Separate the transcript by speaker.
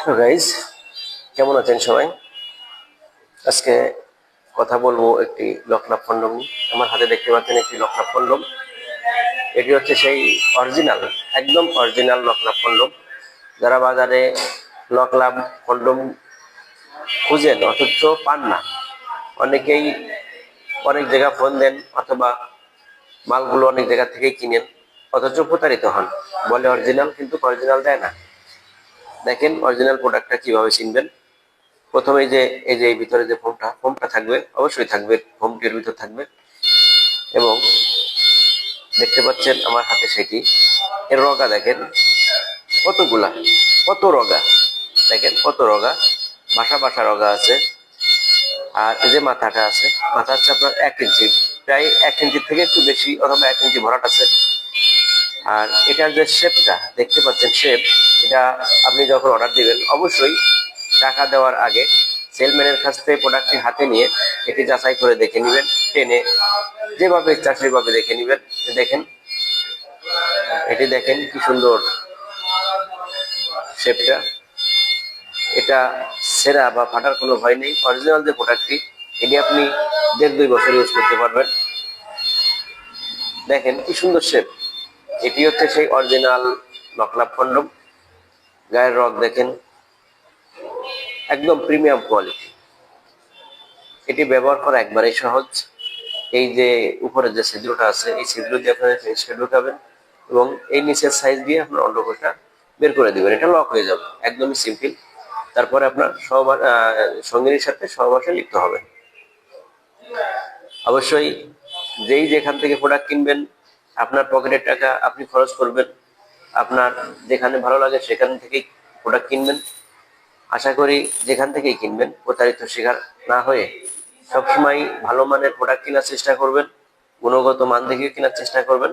Speaker 1: Hello guys, কেমন আছেন সবাই? আজকে কথা বলবো একটি লকনাথ কন্ডম নিয়ে। আমার হাতে দেখতে পাচ্ছেন একটি লকনাথ কন্ডম। এটি হচ্ছে সেই অরিজিনাল, একদম অরিজিনাল লকনাথ কন্ডম। যারা বাজারে লকলাম কন্ডম খুঁজেন অথচ পান না, অনেকেই অনেক জায়গা ফোন দেন অথবা মালগুলো অনেক জায়গা থেকেই কিনেন, অথচ প্রতারিত হন। বলে অরিজিনাল, কিন্তু অরিজিনাল দেয় না। দেখেন অরিজিনাল প্রোডাক্টটা কিভাবে চিনবেন। প্রথমে যে এই যে এই ভিতরে যে ফোমটা থাকবে, অবশ্যই থাকবে, ফোমটির ভিতর থাকবে। এবং দেখতে পাচ্ছেন আমার হাতে সেটি, এর রগা দেখেন কতগুলা, কত রগা, দেখেন কত রগা, বাসা বাসা রগা আছে। আর এই যে মাথাটা আছে, মাথা হচ্ছে আপনার 1 ইঞ্চি, প্রায় 1 ইঞ্চির থেকে একটু বেশি অথবা 1 ইঞ্চি ভরাট আছে। আর এটার যে শেপটা দেখতে পাচ্ছেন, শেপ এটা আপনি যখন অর্ডার দিবেন অবশ্যই টাকা দেওয়ার আগে সেলম্যানের কাছ থেকে প্রোডাক্টটি হাতে নিয়ে এটি যাচাই করে দেখে নেবেন, টেনে যেভাবে ইচ্ছা সেভাবে দেখে নেবেন। দেখেন এটি, দেখেন কি সুন্দর শেপটা। এটা ছেঁড়া বা ফাটার কোনো ভয় নেই। অরিজিনাল যে প্রোডাক্টটি, এটি আপনি 1.5-2 বছর ইউজ করতে পারবেন। দেখেন কি সুন্দর শেপ। এটি হচ্ছে সেই অরিজিনাল লকলাভ কন্ডম। গায়ের রগ দেখেন, একদম প্রিমিয়াম কোয়ালিটি। এটি ব্যবহার করা একবারেই সহজ। এই যে উপরে যে ছিদ্রটা আছে, এই ছিদ্র দিয়ে আপনারা ফেসটা ঢুকাবেন এবং এই নিচের সাইজ দিয়ে আপনার অন্ডকোষটা বের করে দিবেন। এটা লক হয়ে যাবে, একদমই সিম্পল। তারপরে আপনার সঙ্গিনীর সাথে সহবাসে লিপ্ত হবে। অবশ্যই যেই যেখান থেকে প্রোডাক্ট কিনবেন, আপনার পকেটের টাকা আপনি খরচ করবেন, আপনার যেখানে ভালো লাগে সেখান থেকেই প্রোডাক্ট কিনবেন। আশা করি যেখান থেকেই কিনবেন প্রতারিত শিকার না হয়ে সবসময় ভালো মানের প্রোডাক্ট কেনার চেষ্টা করবেন, গুণগত মান দেখে কেনার চেষ্টা করবেন।